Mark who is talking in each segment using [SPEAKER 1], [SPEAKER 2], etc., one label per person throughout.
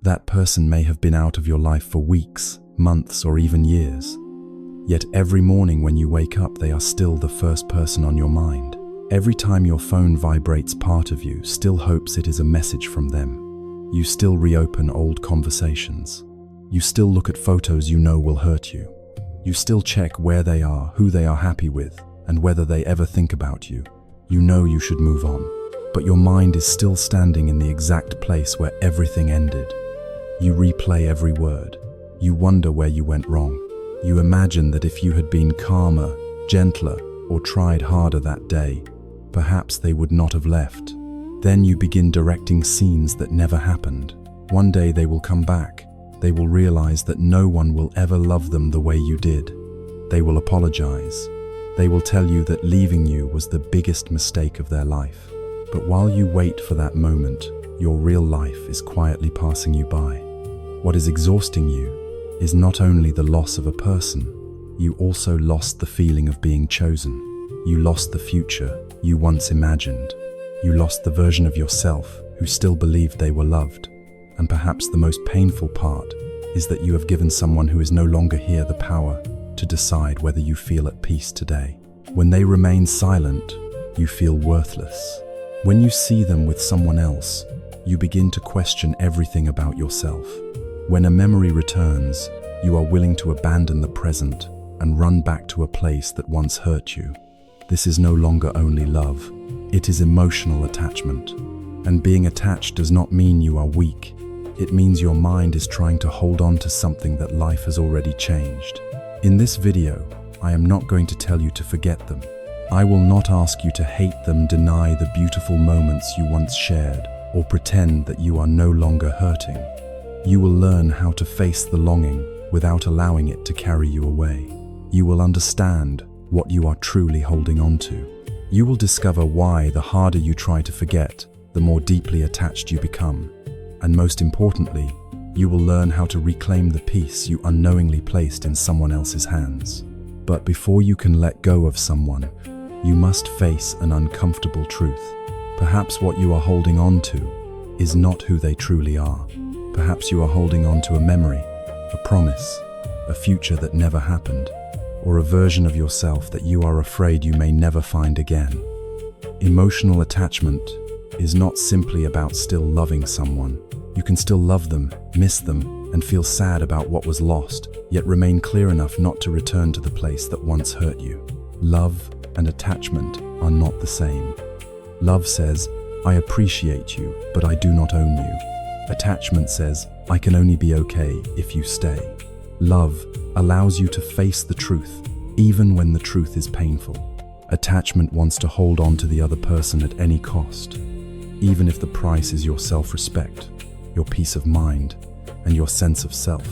[SPEAKER 1] That person may have been out of your life for weeks, months, or even years. Yet every morning when you wake up, they are still the first person on your mind. Every time your phone vibrates, part of you still hopes it is a message from them. You still reopen old conversations. You still look at photos you know will hurt you. You still check where they are, who they are happy with, and whether they ever think about you. You know you should move on, but your mind is still standing in the exact place where everything ended. You replay every word. You wonder where you went wrong. You imagine that if you had been calmer, gentler, or tried harder that day, perhaps they would not have left. Then you begin directing scenes that never happened. One day they will come back. They will realize that no one will ever love them the way you did. They will apologize. They will tell you that leaving you was the biggest mistake of their life. But while you wait for that moment, your real life is quietly passing you by. What is exhausting you is not only the loss of a person, you also lost the feeling of being chosen. You lost the future you once imagined. You lost the version of yourself who still believed they were loved. And perhaps the most painful part is that you have given someone who is no longer here the power to decide whether you feel at peace today. When they remain silent, you feel worthless. When you see them with someone else, you begin to question everything about yourself. When a memory returns, you are willing to abandon the present and run back to a place that once hurt you. This is no longer only love, it is emotional attachment. And being attached does not mean you are weak. It means your mind is trying to hold on to something that life has already changed. In this video, I am not going to tell you to forget them. I will not ask you to hate them, deny the beautiful moments you once shared, or pretend that you are no longer hurting. You will learn how to face the longing without allowing it to carry you away. You will understand what you are truly holding on to. You will discover why the harder you try to forget, the more deeply attached you become. And most importantly, you will learn how to reclaim the peace you unknowingly placed in someone else's hands. But before you can let go of someone, you must face an uncomfortable truth. Perhaps what you are holding on to is not who they truly are. Perhaps you are holding on to a memory, a promise, a future that never happened, or a version of yourself that you are afraid you may never find again. Emotional attachment is not simply about still loving someone. You can still love them, miss them, and feel sad about what was lost, yet remain clear enough not to return to the place that once hurt you. Love and attachment are not the same. Love says, I appreciate you, but I do not own you. Attachment says, I can only be okay if you stay. Love allows you to face the truth, even when the truth is painful. Attachment wants to hold on to the other person at any cost, even if the price is your self-respect, your peace of mind, and your sense of self.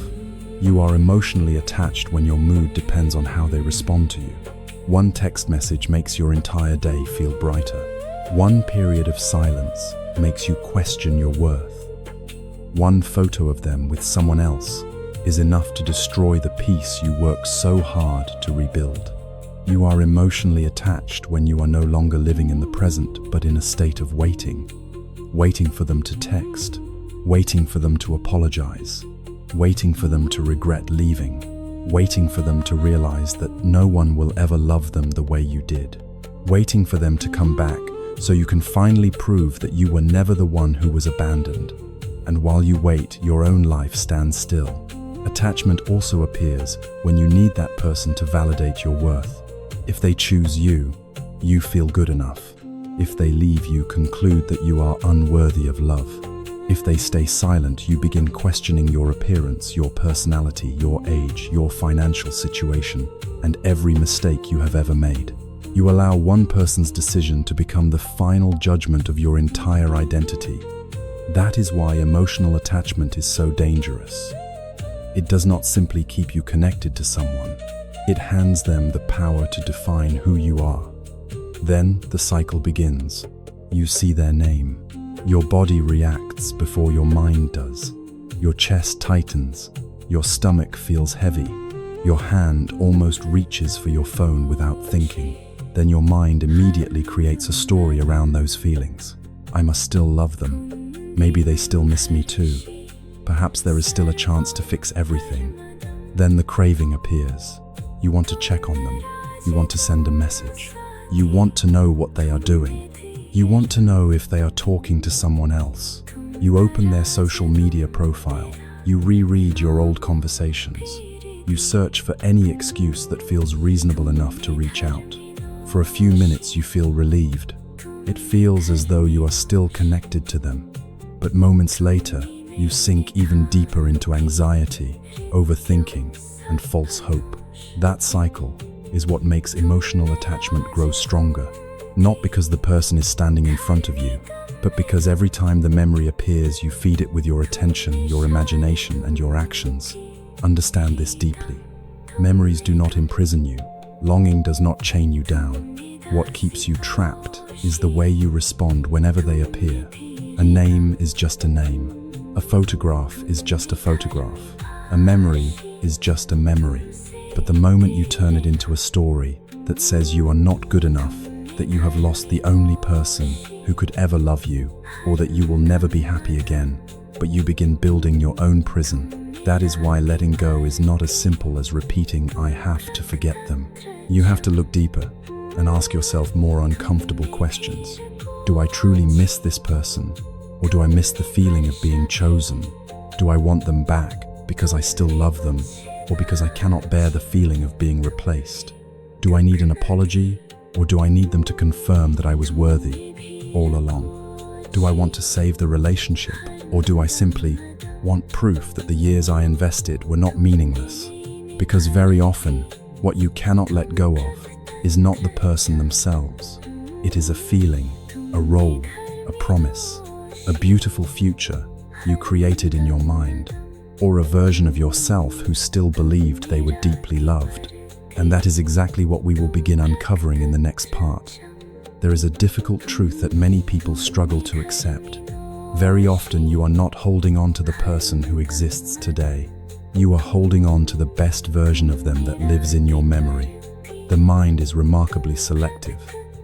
[SPEAKER 1] You are emotionally attached when your mood depends on how they respond to you. One text message makes your entire day feel brighter. One period of silence makes you question your worth. One photo of them with someone else is enough to destroy the peace you work so hard to rebuild. You are emotionally attached when you are no longer living in the present, but in a state of waiting. Waiting for them to text, waiting for them to apologize, waiting for them to regret leaving, waiting for them to realize that no one will ever love them the way you did, waiting for them to come back so you can finally prove that you were never the one who was abandoned. And while you wait, your own life stands still. Attachment also appears when you need that person to validate your worth. If they choose you, you feel good enough. If they leave, you conclude that you are unworthy of love. If they stay silent, you begin questioning your appearance, your personality, your age, your financial situation, and every mistake you have ever made. You allow one person's decision to become the final judgment of your entire identity. That is why emotional attachment is so dangerous. It does not simply keep you connected to someone. It hands them the power to define who you are. Then the cycle begins. You see their name. Your body reacts before your mind does. Your chest tightens. Your stomach feels heavy. Your hand almost reaches for your phone without thinking. Then your mind immediately creates a story around those feelings. I must still love them. Maybe they still miss me too. Perhaps there is still a chance to fix everything. Then the craving appears. You want to check on them. You want to send a message. You want to know what they are doing. You want to know if they are talking to someone else. You open their social media profile. You reread your old conversations. You search for any excuse that feels reasonable enough to reach out. For a few minutes you feel relieved. It feels as though you are still connected to them. But moments later, you sink even deeper into anxiety, overthinking, and false hope. That cycle is what makes emotional attachment grow stronger. Not because the person is standing in front of you, but because every time the memory appears, you feed it with your attention, your imagination, and your actions. Understand this deeply. Memories do not imprison you. Longing does not chain you down. What keeps you trapped is the way you respond whenever they appear. A name is just a name. A photograph is just a photograph. A memory is just a memory. But the moment you turn it into a story that says you are not good enough, that you have lost the only person who could ever love you, or that you will never be happy again, but you begin building your own prison. That is why letting go is not as simple as repeating "I have to forget them." You have to look deeper and ask yourself more uncomfortable questions. Do I truly miss this person? Or do I miss the feeling of being chosen? Do I want them back because I still love them, or because I cannot bear the feeling of being replaced? Do I need an apology? Or do I need them to confirm that I was worthy all along? Do I want to save the relationship? Or do I simply want proof that the years I invested were not meaningless? Because very often, what you cannot let go of is not the person themselves. It is a feeling, a role, a promise, a beautiful future you created in your mind, or a version of yourself who still believed they were deeply loved. And that is exactly what we will begin uncovering in the next part. There is a difficult truth that many people struggle to accept. Very often you are not holding on to the person who exists today. You are holding on to the best version of them that lives in your memory. The mind is remarkably selective.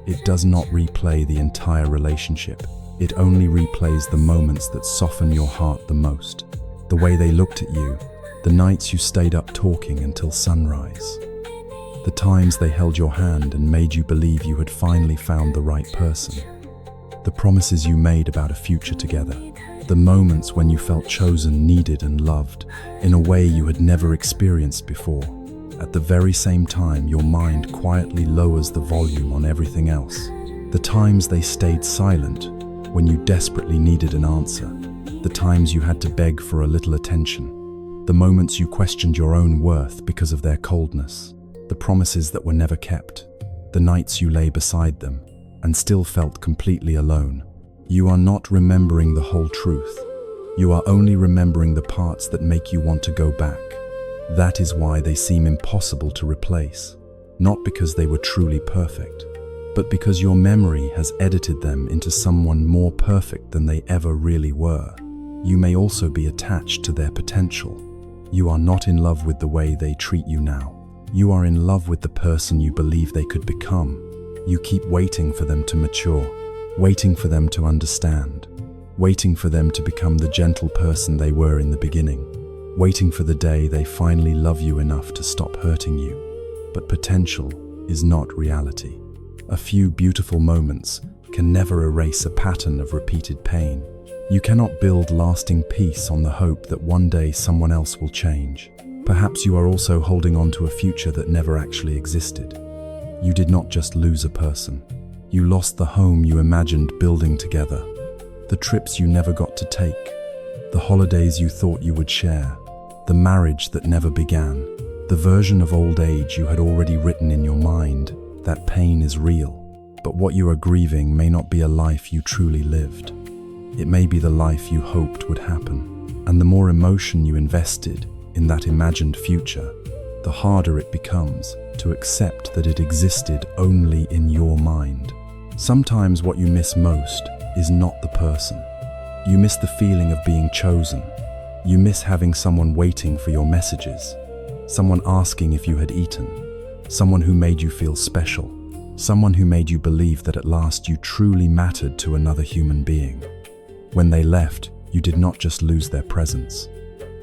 [SPEAKER 1] It does not replay the entire relationship. It only replays the moments that soften your heart the most. The way they looked at you, the nights you stayed up talking until sunrise. The times they held your hand and made you believe you had finally found the right person. The promises you made about a future together. The moments when you felt chosen, needed, and loved in a way you had never experienced before. At the very same time, your mind quietly lowers the volume on everything else. The times they stayed silent when you desperately needed an answer. The times you had to beg for a little attention. The moments you questioned your own worth because of their coldness. The promises that were never kept, the nights you lay beside them and still felt completely alone. You are not remembering the whole truth. You are only remembering the parts that make you want to go back. That is why they seem impossible to replace, not because they were truly perfect, but because your memory has edited them into someone more perfect than they ever really were. You may also be attached to their potential. You are not in love with the way they treat you now. You are in love with the person you believe they could become. You keep waiting for them to mature, waiting for them to understand, waiting for them to become the gentle person they were in the beginning, waiting for the day they finally love you enough to stop hurting you. But potential is not reality. A few beautiful moments can never erase a pattern of repeated pain. You cannot build lasting peace on the hope that one day someone else will change. Perhaps you are also holding on to a future that never actually existed. You did not just lose a person. You lost the home you imagined building together, the trips you never got to take, the holidays you thought you would share, the marriage that never began, the version of old age you had already written in your mind. That pain is real, but what you are grieving may not be a life you truly lived. It may be the life you hoped would happen, and the more emotion you invested in that imagined future, the harder it becomes to accept that it existed only in your mind. Sometimes what you miss most is not the person. You miss the feeling of being chosen. You miss having someone waiting for your messages, someone asking if you had eaten, someone who made you feel special, someone who made you believe that at last you truly mattered to another human being. When they left, you did not just lose their presence.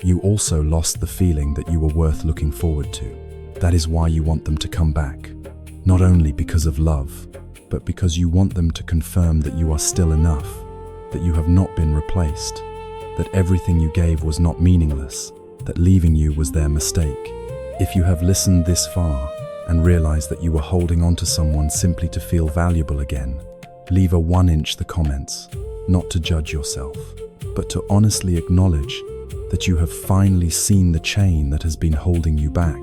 [SPEAKER 1] You also lost the feeling that you were worth looking forward to. That is why you want them to come back. Not only because of love, but because you want them to confirm that you are still enough, that you have not been replaced, that everything you gave was not meaningless, that leaving you was their mistake. If you have listened this far and realized that you were holding on to someone simply to feel valuable again, leave a 1-inch the comments, not to judge yourself, but to honestly acknowledge that you have finally seen the chain that has been holding you back.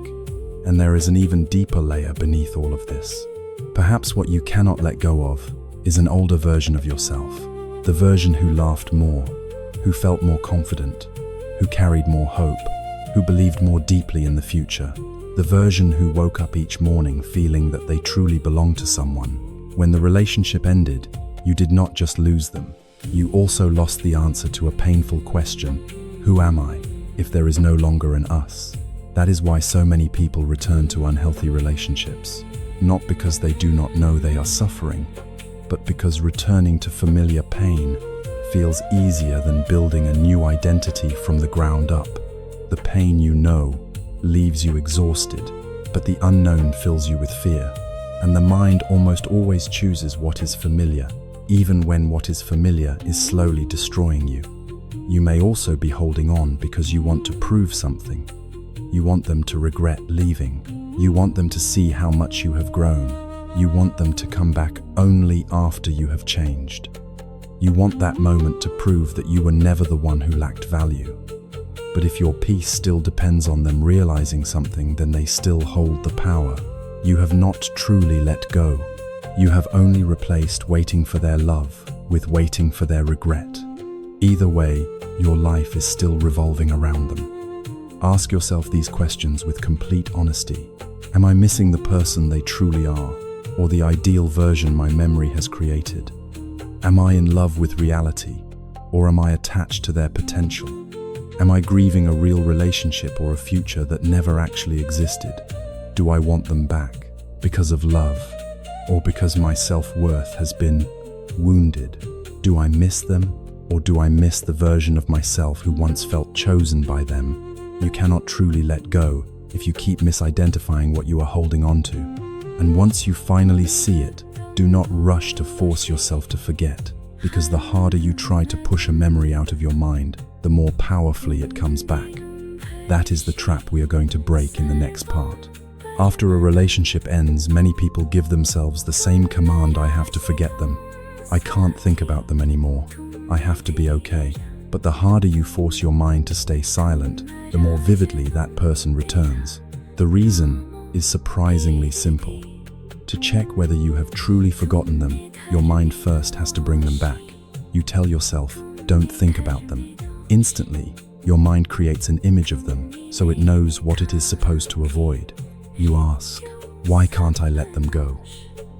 [SPEAKER 1] And there is an even deeper layer beneath all of this. Perhaps what you cannot let go of is an older version of yourself, the version who laughed more, who felt more confident, who carried more hope, who believed more deeply in the future, the version who woke up each morning feeling that they truly belonged to someone. When the relationship ended, you did not just lose them, you also lost the answer to a painful question: who am I if there is no longer an us? That is why so many people return to unhealthy relationships, not because they do not know they are suffering, but because returning to familiar pain feels easier than building a new identity from the ground up. The pain you know leaves you exhausted, but the unknown fills you with fear, and the mind almost always chooses what is familiar, even when what is familiar is slowly destroying you. You may also be holding on because you want to prove something. You want them to regret leaving. You want them to see how much you have grown. You want them to come back only after you have changed. You want that moment to prove that you were never the one who lacked value. But if your peace still depends on them realizing something, then they still hold the power. You have not truly let go. You have only replaced waiting for their love with waiting for their regret. Either way, your life is still revolving around them. Ask yourself these questions with complete honesty. Am I missing the person they truly are, or the ideal version my memory has created? Am I in love with reality, or am I attached to their potential? Am I grieving a real relationship or a future that never actually existed? Do I want them back because of love, or because my self-worth has been wounded? Do I miss them, or do I miss the version of myself who once felt chosen by them? You cannot truly let go if you keep misidentifying what you are holding on to. And once you finally see it, do not rush to force yourself to forget, because the harder you try to push a memory out of your mind, the more powerfully it comes back. That is the trap we are going to break in the next part. After a relationship ends, many people give themselves the same command: I have to forget them. I can't think about them anymore. I have to be okay. But the harder you force your mind to stay silent, the more vividly that person returns. The reason is surprisingly simple. To check whether you have truly forgotten them, your mind first has to bring them back. You tell yourself, don't think about them. Instantly, your mind creates an image of them, so it knows what it is supposed to avoid. You ask, why can't I let them go?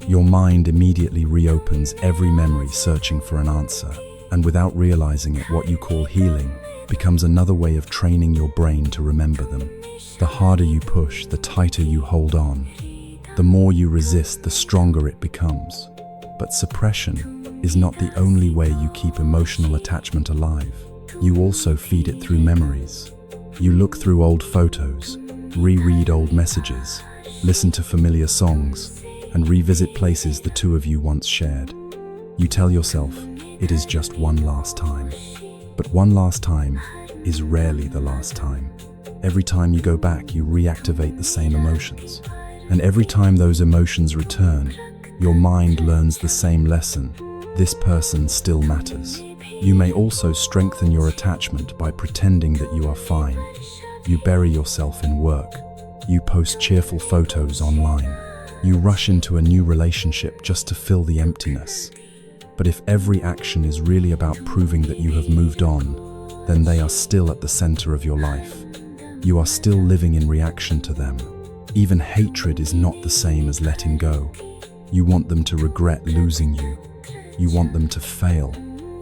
[SPEAKER 1] Your mind immediately reopens every memory, searching for an answer. And without realizing it, what you call healing becomes another way of training your brain to remember them. The harder you push, the tighter you hold on. The more you resist, the stronger it becomes. But suppression is not the only way you keep emotional attachment alive. You also feed it through memories. You look through old photos, reread old messages, listen to familiar songs, and revisit places the two of you once shared. You tell yourself, it is just one last time. But one last time is rarely the last time. Every time you go back, you reactivate the same emotions. And every time those emotions return, your mind learns the same lesson: this person still matters. You may also strengthen your attachment by pretending that you are fine. You bury yourself in work. You post cheerful photos online. You rush into a new relationship just to fill the emptiness. But if every action is really about proving that you have moved on, then they are still at the center of your life. You are still living in reaction to them. Even hatred is not the same as letting go. You want them to regret losing you. You want them to fail.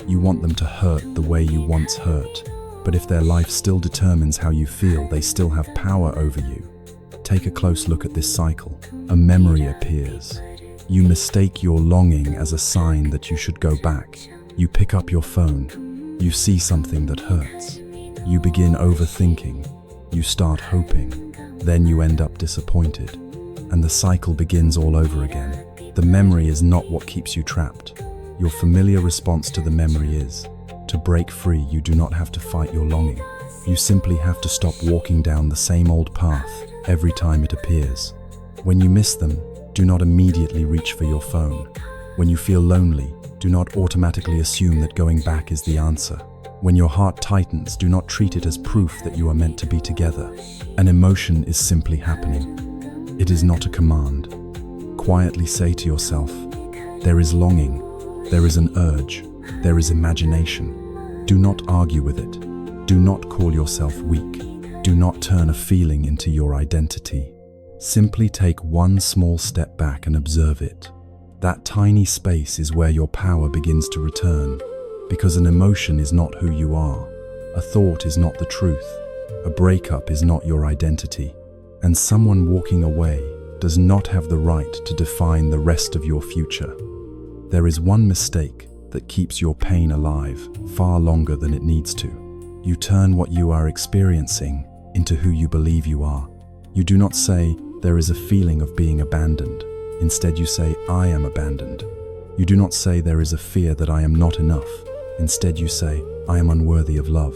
[SPEAKER 1] You want them to hurt the way you once hurt. But if their life still determines how you feel, they still have power over you. Take a close look at this cycle. A memory appears. You mistake your longing as a sign that you should go back. You pick up your phone. You see something that hurts. You begin overthinking. You start hoping. Then you end up disappointed. And the cycle begins all over again. The memory is not what keeps you trapped. Your familiar response to the memory is, to break free, you do not have to fight your longing. You simply have to stop walking down the same old path every time it appears. When you miss them, do not immediately reach for your phone. When you feel lonely, do not automatically assume that going back is the answer. When your heart tightens, do not treat it as proof that you are meant to be together. An emotion is simply happening. It is not a command. Quietly say to yourself, there is longing, there is an urge, there is imagination. Do not argue with it. Do not call yourself weak. Do not turn a feeling into your identity. Simply take one small step back and observe it. That tiny space is where your power begins to return, because an emotion is not who you are. A thought is not the truth. A breakup is not your identity. And someone walking away does not have the right to define the rest of your future. There is one mistake that keeps your pain alive far longer than it needs to. You turn what you are experiencing into who you believe you are. You do not say, there is a feeling of being abandoned. Instead, you say, I am abandoned. You do not say, there is a fear that I am not enough. Instead, you say, I am unworthy of love.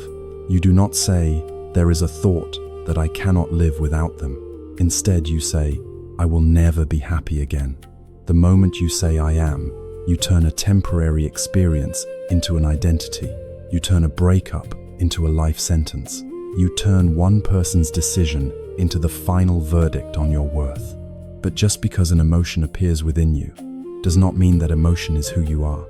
[SPEAKER 1] You do not say, there is a thought that I cannot live without them. Instead, you say, I will never be happy again. The moment you say, I am, you turn a temporary experience into an identity. You turn a breakup into a life sentence. You turn one person's decision into the final verdict on your worth. But just because an emotion appears within you does not mean that emotion is who you are.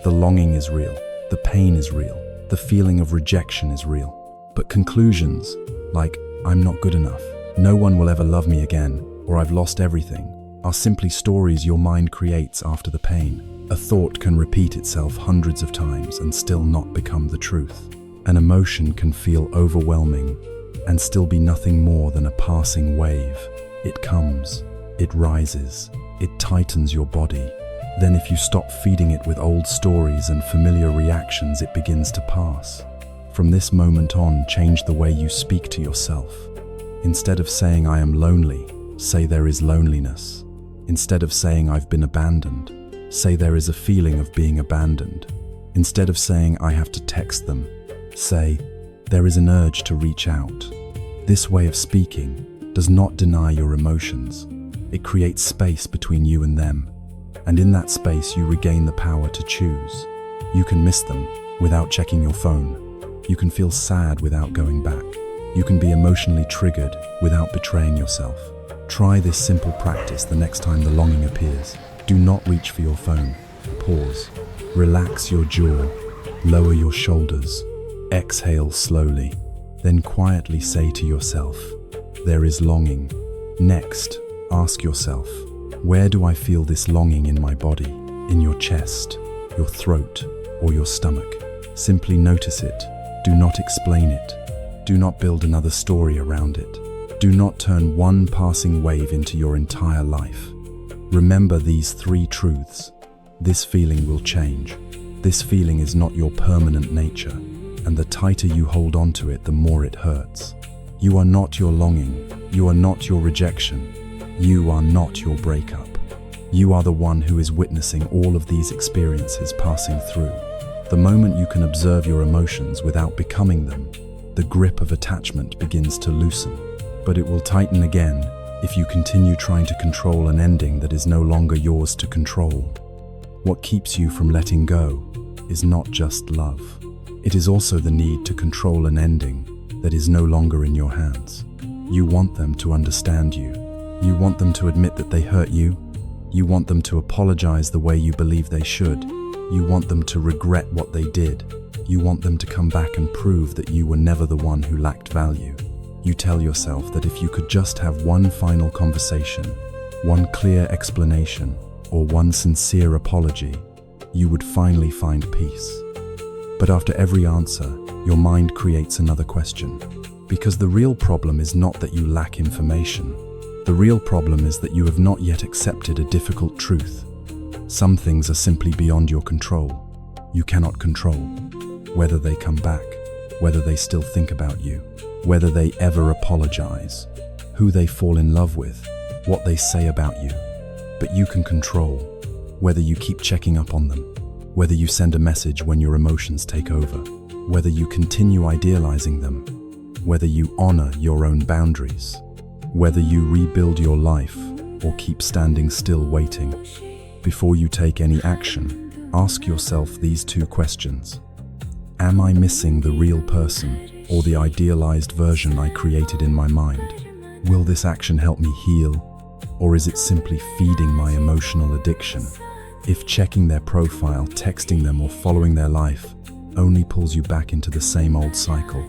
[SPEAKER 1] The longing is real. The pain is real. The feeling of rejection is real. But conclusions like, I'm not good enough, no one will ever love me again, or I've lost everything, are simply stories your mind creates after the pain. A thought can repeat itself hundreds of times and still not become the truth. An emotion can feel overwhelming and still be nothing more than a passing wave. It comes, it rises, it tightens your body. Then if you stop feeding it with old stories and familiar reactions, it begins to pass. From this moment on, change the way you speak to yourself. Instead of saying I am lonely, say there is loneliness. Instead of saying I've been abandoned, say there is a feeling of being abandoned. Instead of saying I have to text them, say there is an urge to reach out. This way of speaking does not deny your emotions. It creates space between you and them. And in that space you regain the power to choose. You can miss them without checking your phone. You can feel sad without going back. You can be emotionally triggered without betraying yourself. Try this simple practice the next time the longing appears. Do not reach for your phone. Pause. Relax your jaw. Lower your shoulders. Exhale slowly. Then quietly say to yourself, there is longing. Next, ask yourself, where do I feel this longing in my body? In your chest, your throat, or your stomach? Simply notice it. Do not explain it. Do not build another story around it. Do not turn one passing wave into your entire life. Remember these three truths. This feeling will change. This feeling is not your permanent nature, and the tighter you hold on to it, the more it hurts. You are not your longing. You are not your rejection. You are not your breakup. You are the one who is witnessing all of these experiences passing through. The moment you can observe your emotions without becoming them, the grip of attachment begins to loosen. But it will tighten again if you continue trying to control an ending that is no longer yours to control. What keeps you from letting go is not just love. It is also the need to control an ending that is no longer in your hands. You want them to understand you. You want them to admit that they hurt you. You want them to apologize the way you believe they should. You want them to regret what they did. You want them to come back and prove that you were never the one who lacked value. You tell yourself that if you could just have one final conversation, one clear explanation, or one sincere apology, you would finally find peace. But after every answer, your mind creates another question. Because the real problem is not that you lack information. The real problem is that you have not yet accepted a difficult truth. Some things are simply beyond your control. You cannot control. whether they come back, whether they still think about you, whether they ever apologize, who they fall in love with, what they say about you. But you can control whether you keep checking up on them, whether you send a message when your emotions take over, whether you continue idealizing them, whether you honor your own boundaries, whether you rebuild your life or keep standing still waiting. Before you take any action, ask yourself these two questions. Am I missing the real person or the idealized version I created in my mind? Will this action help me heal, or is it simply feeding my emotional addiction? If checking their profile, texting them, or following their life only pulls you back into the same old cycle,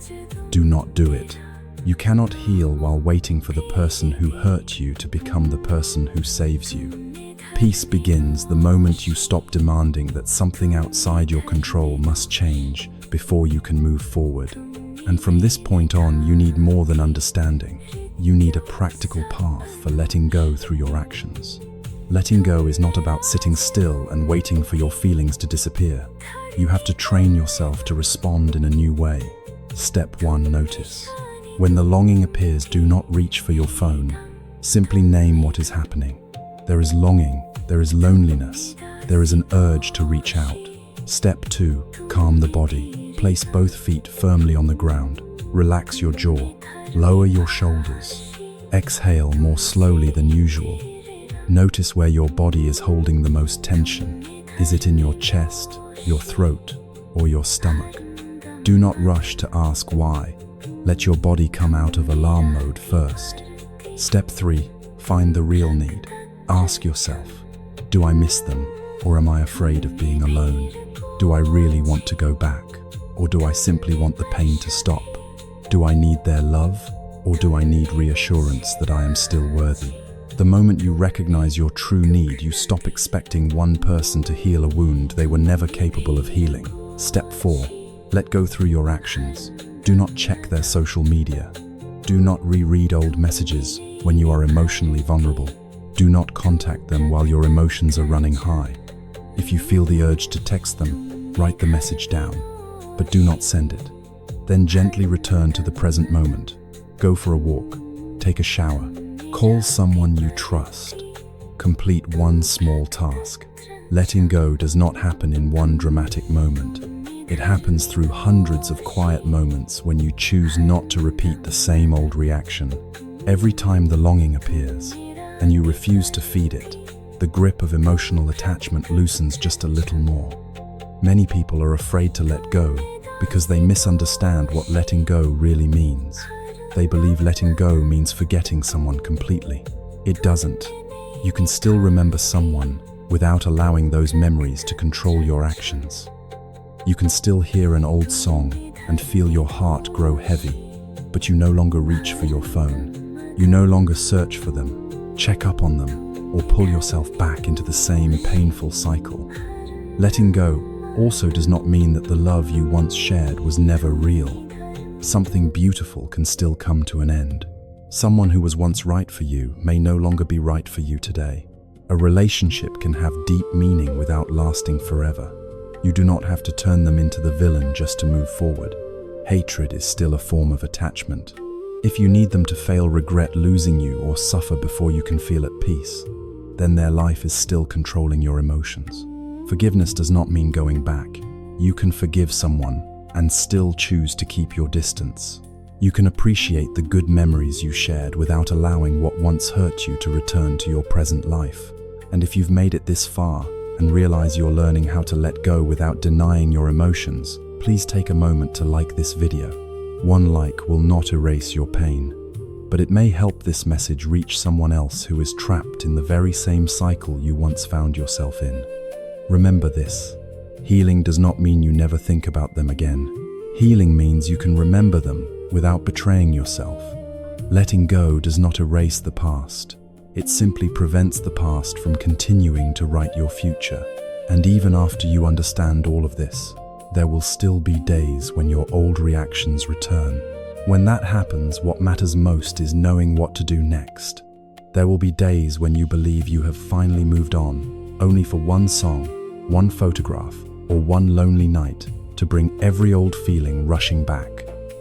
[SPEAKER 1] do not do it. You cannot heal while waiting for the person who hurt you to become the person who saves you. Peace begins the moment you stop demanding that something outside your control must change before you can move forward. And from this point on, you need more than understanding. You need a practical path for letting go through your actions. Letting go is not about sitting still and waiting for your feelings to disappear. You have to train yourself to respond in a new way. Step 1, notice. When the longing appears, do not reach for your phone. Simply name what is happening. There is longing, there is loneliness, there is an urge to reach out. Step 2, calm the body. Place both feet firmly on the ground. Relax your jaw. Lower your shoulders. Exhale more slowly than usual. Notice where your body is holding the most tension. Is it in your chest, your throat, or your stomach? Do not rush to ask why. Let your body come out of alarm mode first. Step 3, find the real need. Ask yourself, do I miss them, or am I afraid of being alone? Do I really want to go back, or do I simply want the pain to stop? Do I need their love, or do I need reassurance that I am still worthy? The moment you recognize your true need, you stop expecting one person to heal a wound they were never capable of healing. Step 4, let go through your actions. Do not check their social media. Do not reread old messages when you are emotionally vulnerable. Do not contact them while your emotions are running high. If you feel the urge to text them, write the message down, but do not send it. Then gently return to the present moment. Go for a walk, take a shower, call someone you trust. Complete one small task. Letting go does not happen in one dramatic moment. It happens through hundreds of quiet moments when you choose not to repeat the same old reaction. Every time the longing appears, and you refuse to feed it, the grip of emotional attachment loosens just a little more. Many people are afraid to let go because they misunderstand what letting go really means. They believe letting go means forgetting someone completely. It doesn't. You can still remember someone without allowing those memories to control your actions. You can still hear an old song and feel your heart grow heavy, but you no longer reach for your phone. You no longer search for them, check up on them, or pull yourself back into the same painful cycle. Letting go also does not mean that the love you once shared was never real. Something beautiful can still come to an end. Someone who was once right for you may no longer be right for you today. A relationship can have deep meaning without lasting forever. You do not have to turn them into the villain just to move forward. Hatred is still a form of attachment. If you need them to fail, regret losing you, or suffer before you can feel at peace, then their life is still controlling your emotions. Forgiveness does not mean going back. You can forgive someone and still choose to keep your distance. You can appreciate the good memories you shared without allowing what once hurt you to return to your present life. And if you've made it this far and realize you're learning how to let go without denying your emotions, please take a moment to like this video. One like will not erase your pain, but it may help this message reach someone else who is trapped in the very same cycle you once found yourself in. Remember this: healing does not mean you never think about them again. Healing means you can remember them without betraying yourself. Letting go does not erase the past. It simply prevents the past from continuing to write your future. And even after you understand all of this, there will still be days when your old reactions return. When that happens, what matters most is knowing what to do next. There will be days when you believe you have finally moved on, only for one song, one photograph, or one lonely night to bring every old feeling rushing back.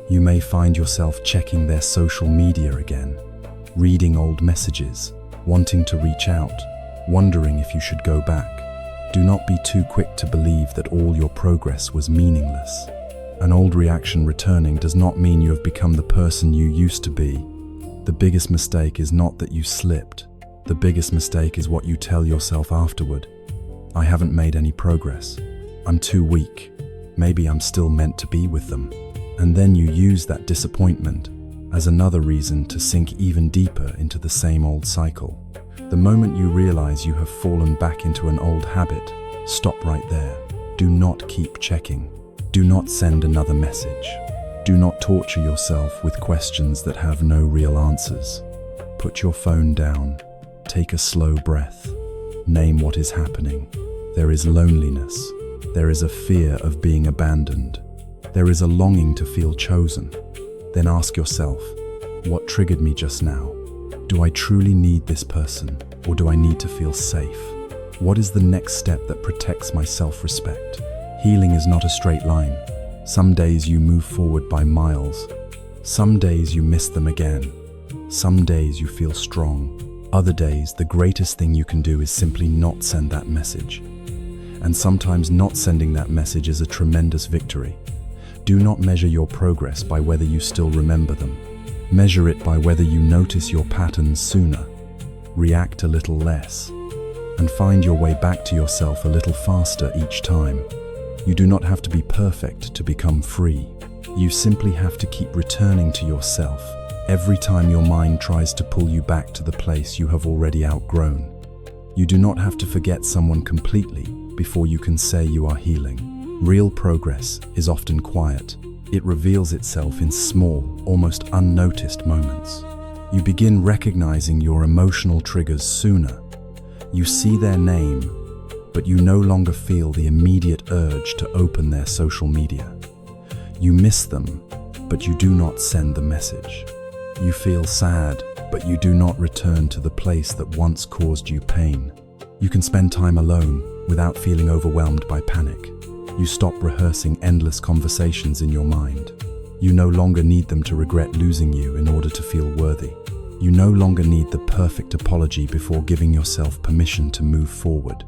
[SPEAKER 1] You may find yourself checking their social media again, reading old messages, wanting to reach out, wondering if you should go back. Do not be too quick to believe that all your progress was meaningless. An old reaction returning does not mean you have become the person you used to be. The biggest mistake is not that you slipped. The biggest mistake is what you tell yourself afterward. I haven't made any progress. I'm too weak. Maybe I'm still meant to be with them. And then you use that disappointment as another reason to sink even deeper into the same old cycle. The moment you realize you have fallen back into an old habit, stop right there. Do not keep checking. Do not send another message. Do not torture yourself with questions that have no real answers. Put your phone down. Take a slow breath. Name what is happening. There is loneliness. There is a fear of being abandoned. There is a longing to feel chosen. Then ask yourself, what triggered me just now? Do I truly need this person, or do I need to feel safe? What is the next step that protects my self-respect? Healing is not a straight line. Some days you move forward by miles. Some days you miss them again. Some days you feel strong. Other days, the greatest thing you can do is simply not send that message. And sometimes not sending that message is a tremendous victory. Do not measure your progress by whether you still remember them. Measure it by whether you notice your patterns sooner, react a little less, and find your way back to yourself a little faster each time. You do not have to be perfect to become free. You simply have to keep returning to yourself every time your mind tries to pull you back to the place you have already outgrown. You do not have to forget someone completely before you can say you are healing. Real progress is often quiet. It reveals itself in small, almost unnoticed moments. You begin recognizing your emotional triggers sooner. You see their name, but you no longer feel the immediate urge to open their social media. You miss them, but you do not send the message. You feel sad, but you do not return to the place that once caused you pain. You can spend time alone without feeling overwhelmed by panic. You stop rehearsing endless conversations in your mind. You no longer need them to regret losing you in order to feel worthy. You no longer need the perfect apology before giving yourself permission to move forward.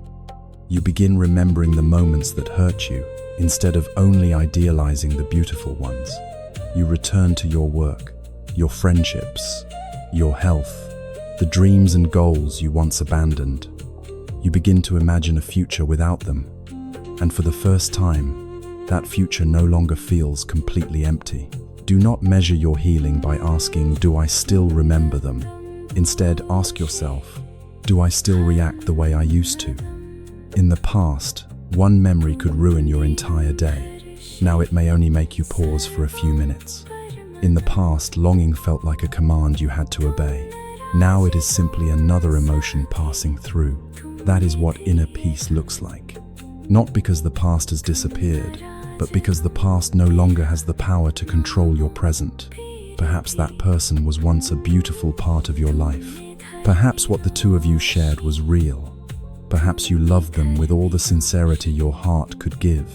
[SPEAKER 1] You begin remembering the moments that hurt you instead of only idealizing the beautiful ones. You return to your work, your friendships, your health, the dreams and goals you once abandoned. You begin to imagine a future without them. And for the first time, that future no longer feels completely empty. Do not measure your healing by asking, do I still remember them? Instead, ask yourself, do I still react the way I used to? In the past, one memory could ruin your entire day. Now it may only make you pause for a few minutes. In the past, longing felt like a command you had to obey. Now it is simply another emotion passing through. That is what inner peace looks like. Not because the past has disappeared, but because the past no longer has the power to control your present. Perhaps that person was once a beautiful part of your life. Perhaps what the two of you shared was real. Perhaps you loved them with all the sincerity your heart could give.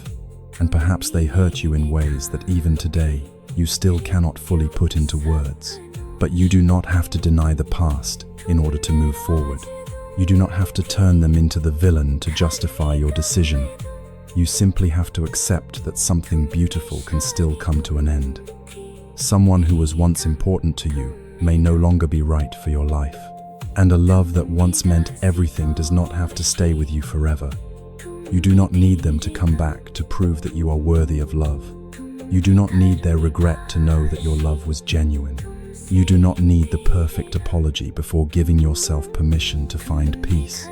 [SPEAKER 1] And perhaps they hurt you in ways that even today, you still cannot fully put into words. But you do not have to deny the past in order to move forward. You do not have to turn them into the villain to justify your decision. You simply have to accept that something beautiful can still come to an end. Someone who was once important to you may no longer be right for your life. And a love that once meant everything does not have to stay with you forever. You do not need them to come back to prove that you are worthy of love. You do not need their regret to know that your love was genuine. You do not need the perfect apology before giving yourself permission to find peace.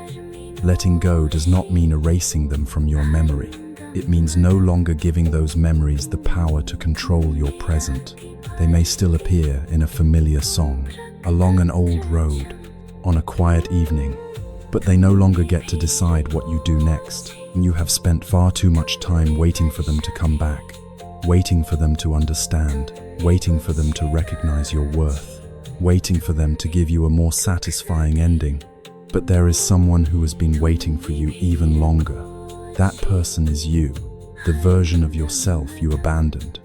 [SPEAKER 1] Letting go does not mean erasing them from your memory. It means no longer giving those memories the power to control your present. They may still appear in a familiar song, along an old road, on a quiet evening, but they no longer get to decide what you do next. You have spent far too much time waiting for them to come back, waiting for them to understand, waiting for them to recognize your worth, waiting for them to give you a more satisfying ending. But there is someone who has been waiting for you even longer. That person is you. the version of yourself you abandoned,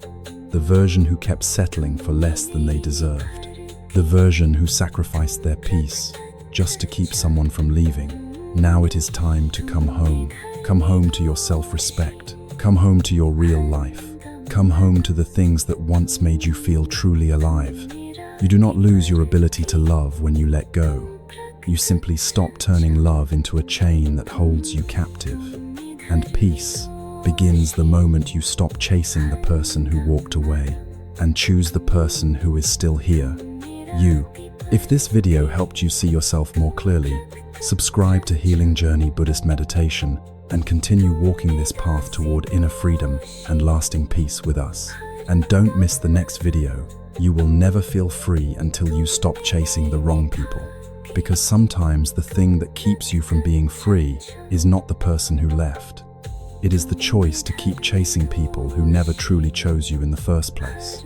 [SPEAKER 1] the version who kept settling for less than they deserved, the version who sacrificed their peace just to keep someone from leaving. Now it is time to come home. Come home to your self-respect. Come home to your real life. Come home to the things that once made you feel truly alive. You do not lose your ability to love when you let go. You simply stop turning love into a chain that holds you captive. And peace begins the moment you stop chasing the person who walked away and choose the person who is still here, you. If this video helped you see yourself more clearly, subscribe to Healing Journey Buddhist Meditation and continue walking this path toward inner freedom and lasting peace with us. And don't miss the next video. You will never feel free until you stop chasing the wrong people. Because sometimes the thing that keeps you from being free is not the person who left. It is the choice to keep chasing people who never truly chose you in the first place.